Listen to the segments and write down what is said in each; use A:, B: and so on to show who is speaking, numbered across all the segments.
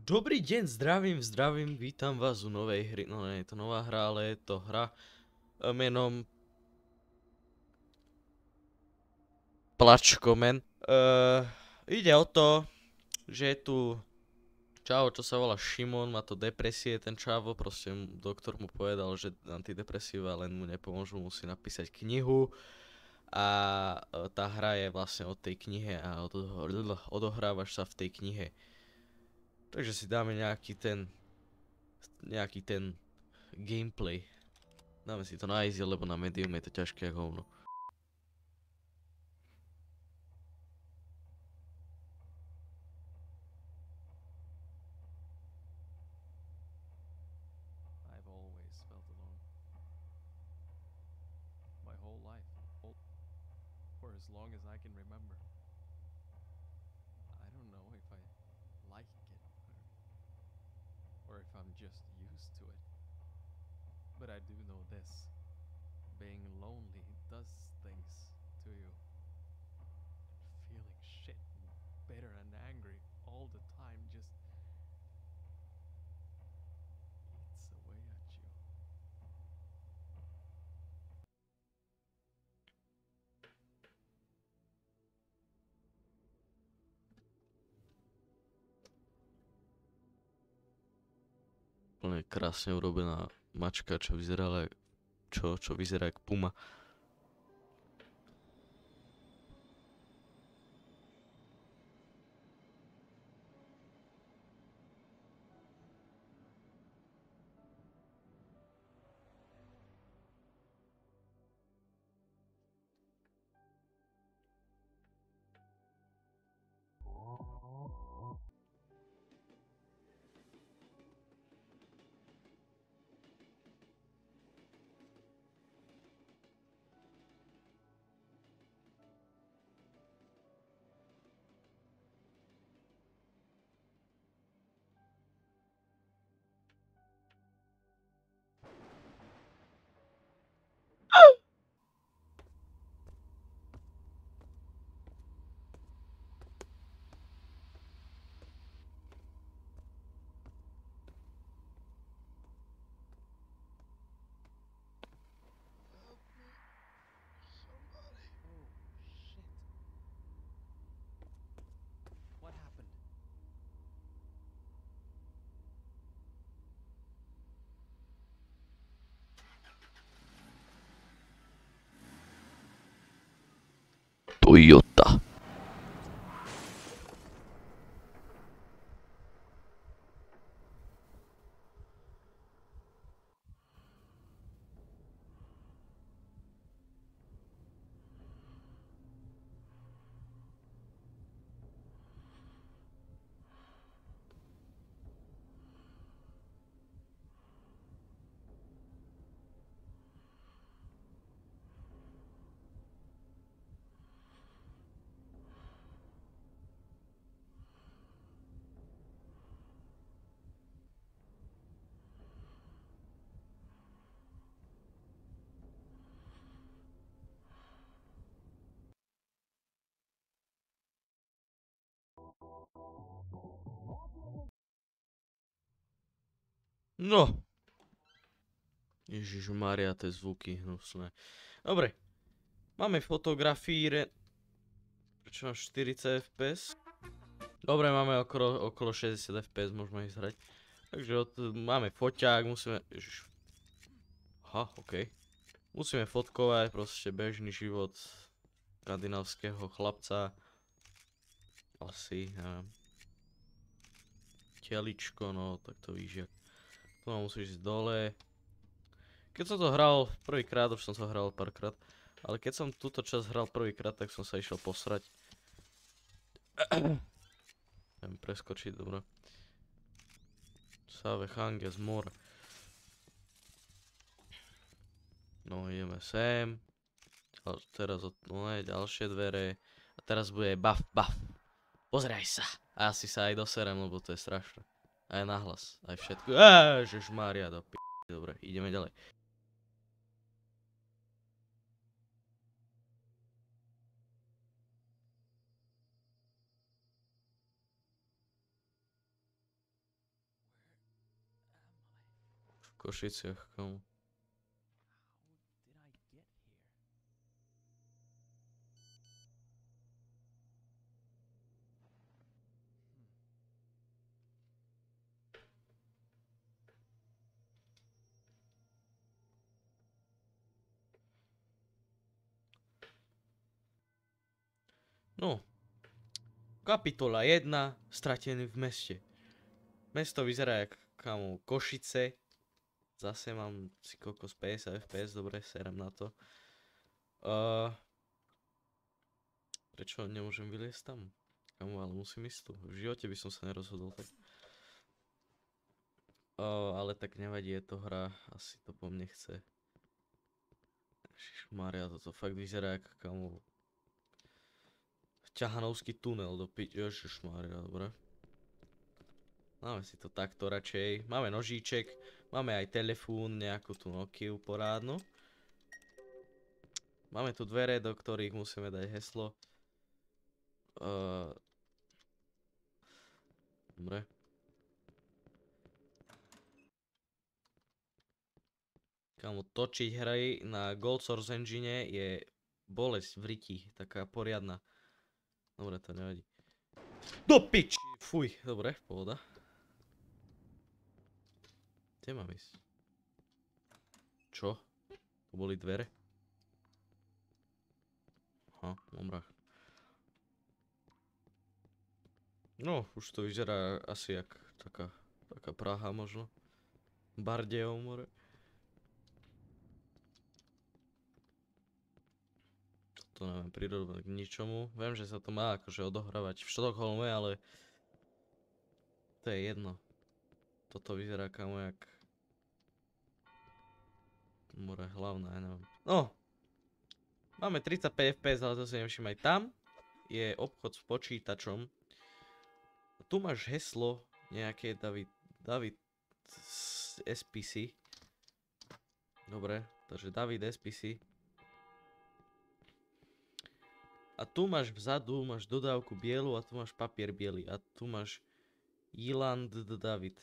A: Dobrý deň, zdravím, vítam vás u novej hry, no nie je to nová hra, ale je to hra menom Plačkomen. Ide o to, že je tu čavo, čo sa volá Šimon, má to depresie, ten čavo, proste doktor mu povedal, že antidepresíva len mu nepomôžu, musí napísať knihu a tá hra je vlastne o tej knihe a odohrávaš sa v tej knihe. Takže si dáme nejaký ten gameplay. Dáme si to na easy, lebo na medium je to ťažké ako hovno.
B: I've always felt alone. My whole life. For as long as I can remember. I don't know if I like it or if I'm just used to it. But I do know this. Being lonely does things to you. And feeling shit and bitter and angry all the time just eats away at you.
A: Úplne krásne urobená mačka, čo vyzerala čo vyzerá jak puma.
B: Oh, shit. What happened?
A: Toyota. No. Ježišmaria, tie zvuky hnusné. Dobre. Máme fotografíre. Prečo mám 40 fps? Dobre, máme okolo 60 fps, môžeme ísť hrať. Takže máme foťák, musíme... Ježiš. Aha, okej. Musíme fotkovať, proste bežný život skandinávskeho chlapca. Asi, neviem. Teličko, no, tak to víš, jak. Tu musíš ísť dole. Keď som to hral prvýkrát, už som to hral párkrát, ale keď som túto časť hral prvýkrát, tak som sa išiel posrať. Neviem preskočiť, dobro. Save Hanges Mor. No, ideme sem. Teraz ďalšie dvere. A teraz bude buff. Pozeraj sa. A asi sa aj doserem, lebo to je strašné. Aj nahlas, aj všetko. Ježišmária, do p***. Dobre, ideme ďalej. Košiciach, kámo.
B: How did I get here?
A: No. Kapitola 1. Stratený v meste. Mesto vyzerá jak, kámo, Košice. Zase mám si kokos 50 FPS, dobre, serem na to. Prečo nemôžem vyliesť tam? Kámo, ale musím ísť tu. V živote by som sa nerozhodol tak. Ale tak nevadí, je to hra, asi to po mne chce. Ježišmaria, toto fakt vyzerá jak, kámo, ťahanovský tunel do Ježišmaria, dobre. Máme si to takto radšej. Máme nožíček, máme aj telefón, nejakú tú Nokiu porádnu. Máme tu dvere, do ktorých musíme dať heslo. Dobre. Kámo, točiť hry na Gold Source Engine je bolesť v ryti, taká poriadna. Dobre, to nevadí. Do piči! Fuj, dobre, pohoda. Kde mám ísť? Čo? To boli dvere? Aha, omrach. No, už to vyzerá asi jak taká Praha možno. Bardejov more. To neviem prirovnať k ničomu. Viem, že sa to má akože odohrávať v Štokholme, ale to je jedno. Toto vyzerá kamo jak more hlavné, ja neviem. No! Máme 35 FPS, ale to si nevšim aj tam. Je obchod s počítačom. Tu máš heslo nejaké David SPC. Dobre, takže David SPC. A tu máš vzadu, máš dodávku bielu a tu máš papier biely. A tu máš Jiland David.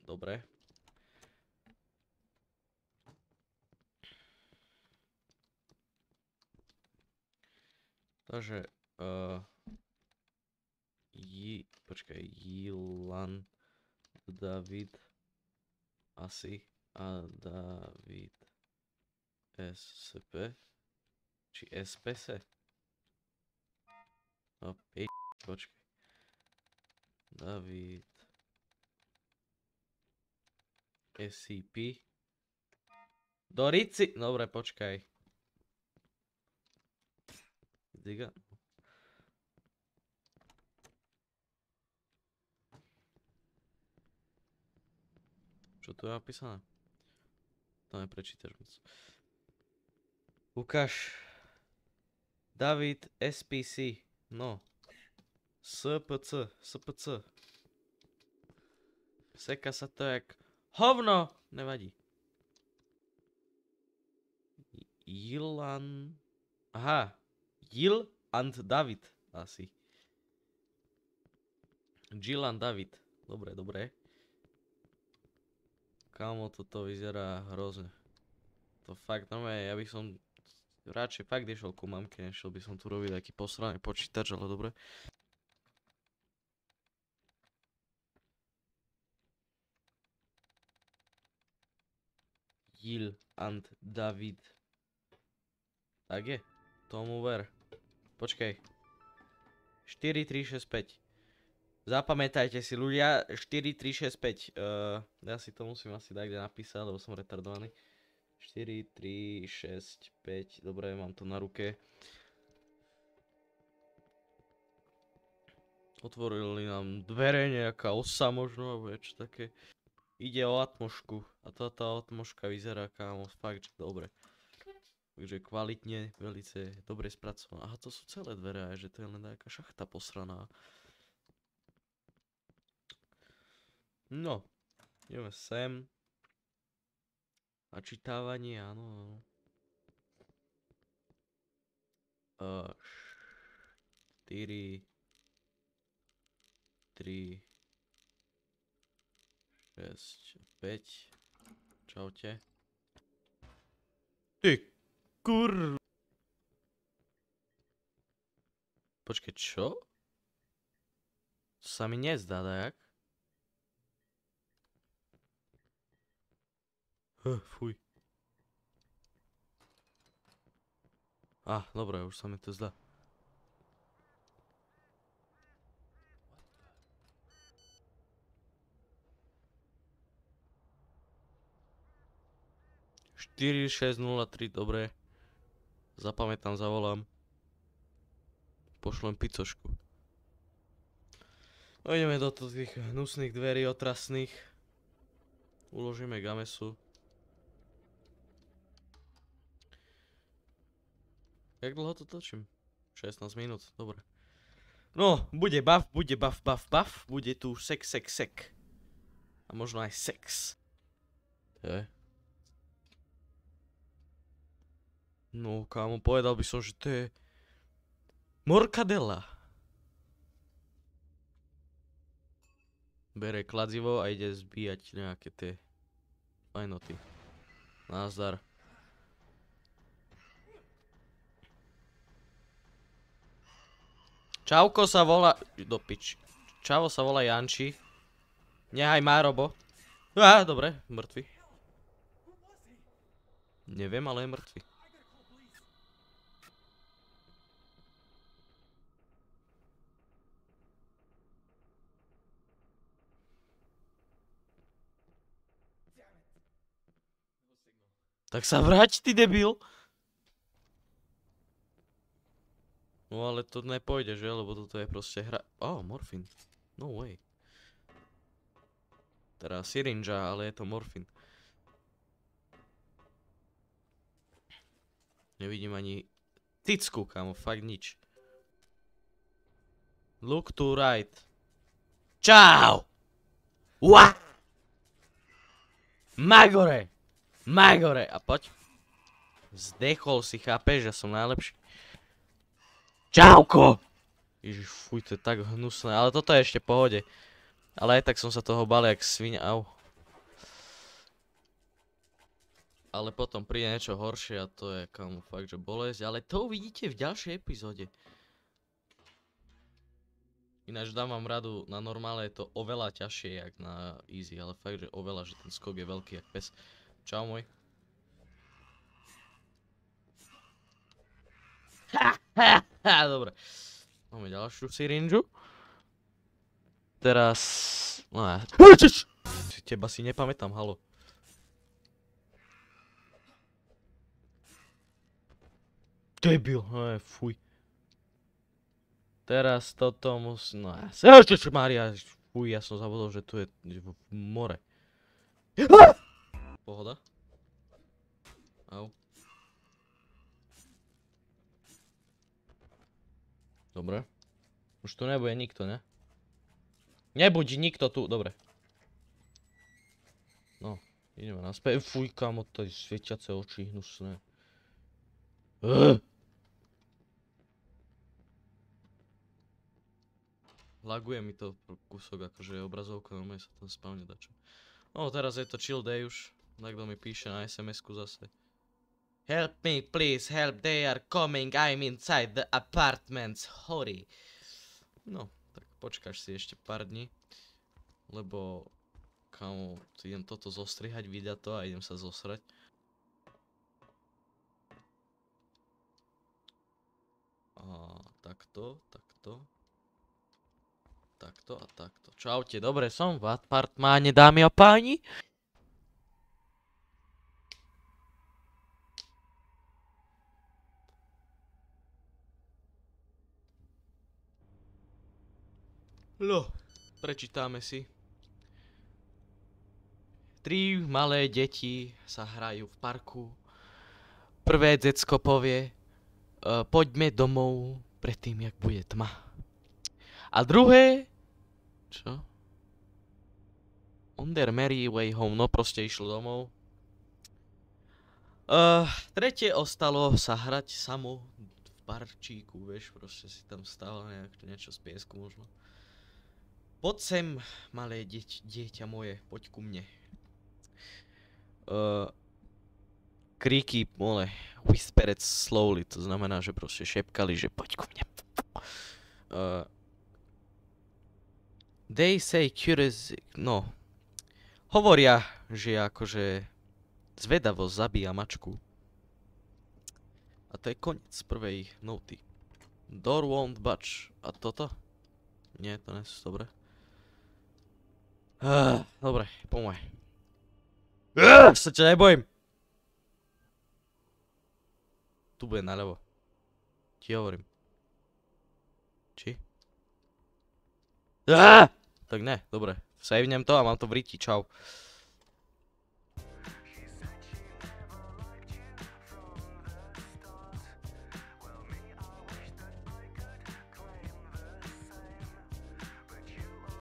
A: Dobre. Takže, počkaj, Jiland David asi a David SP či SPC? No, počkaj. David SCP Dorici, dobre, počkaj. Diga. Čo tu je napísané? To neprečítaš moc. Ukáž. David SPC. No. SPC. Seka sa to jak hovno. Nevadí. Jilan. Aha. Jill and David. Asi. Jill and David. Dobre, dobre. Kámo, toto vyzerá hrozne. To fakt, normálne, ja by som radšej fakt išiel ku mamke, nešiel by som tu robiť taký posraný počítač, ale dobre. Jill and David. Tak je, tomu ver. Počkaj. 4365. Zapamätajte si ľudia, 4365. Ja si to musím asi dať kde napísať, lebo som retardovaný. 4365. Dobre, mám to na ruke. Otvorili nám dvere, nejaká osa možno, alebo niečo také. Ide o atmošku. A táto atmoška vyzerá, kámo, fakt, že dobre. Takže kvalitne, velice dobre spracovaná. Aha, to sú celé dvere, aj že to je len nejaká šachta posraná. No, ideme sem. Načítávanie, áno. 4, 3, 6, 5. Čaute. Ty kur... Počkej, čo? To sa mi nezdá, dajak. Fuj. Dobre, už sa mi to zdá. What the... 4603, dobre. Zapamätám, zavolám. Pošlem picošku. No ideme do tých hnusných dverí otrasných. Uložíme gamesu. Jak dlho to točím? 16 minút, dobre. No, bude buff, bude tu sek. A možno aj sex. Je. No, kámo, povedal by som, že to je... Morkadela. Bere kladzivo a ide zbíjať nejaké tie... fajnoty. Nazdar. Čauko sa volá... Do piči. Čavo sa volá Janči. Nehaj Márobo. Dobre, mŕtvy. Neviem, ale je mŕtvy. Tak sa vrať, ty debil. No ale to nepôjde, že? Lebo toto je proste hra... morfín. No way. Teda syrinža, ale je to morfín. Nevidím ani ticku, kámo, fakt nič. Look to right. Čau! What? Magore! A poď. Zdechol si, chápeš, že som najlepší. Čauko! Ježiš, fuj, to je tak hnusné, ale toto je ešte v pohode. Ale aj tak som sa toho bál jak svinia, au. Ale potom príde niečo horšie a to je kámo fakt, že bolesť, ale to uvidíte v ďalšej epizóde. Ináč dám vám radu, na normále je to oveľa ťažšie jak na easy, ale fakt, že oveľa, že ten skok je veľký jak pes. Čau môj. Dobre. Máme ďalšiu syrinžu. Teraz... No ja... Teba si nepamätám, halo. Debil, fuj. Teraz toto musí... No ja sa... Mária, fuj, ja som zabudol, že tu je more. Pohoda. Au. Dobre. Už tu nebude nikto, ne? Nebuď nikto tu, dobre. No, ideme naspäť. Fuj, kamo, to je svietiace oči, hnusné. Laguje mi to kúsok, akože je obrazovka, no sa tam spavne dačo. No, teraz je to chill day už. Niekto mi píše na SMS-ku zase. Help me, please, help, they are coming, I'm inside the apartments, hurry. No, tak počkáš si ešte pár dní. Lebo, kamo, idem toto zostrihať, vydať to a idem sa zosrať. Takto. Takto a takto. Čaute, dobre, som v apartmáne, dámy a páni. No, prečítame si. 3 malé deti sa hrajú v parku. Prvé decko povie, poďme domov predtým, jak bude tma. A druhé... Čo? On their merry way home, no proste išlo domov. Tretie ostalo sa hrať samo v parčíku, vieš, proste si tam stával niečo z piesku možno. Poď sem, malé dieťa moje, poď ku mne. Kríky, mole, whispered slowly, to znamená, že proste šepkali, že poď ku mne. They say curious, no. Hovoria, že akože zvedavosť zabíja mačku. A to je koniec prvej noty. Door won't budge. A toto? Nie, to nie sú dobre. Dobre, poďme. Sa ťa nebojím. Tu bude naľavo. Ti hovorím. Či? Tak ne, dobre. Savnem to a mám to v riti, čau.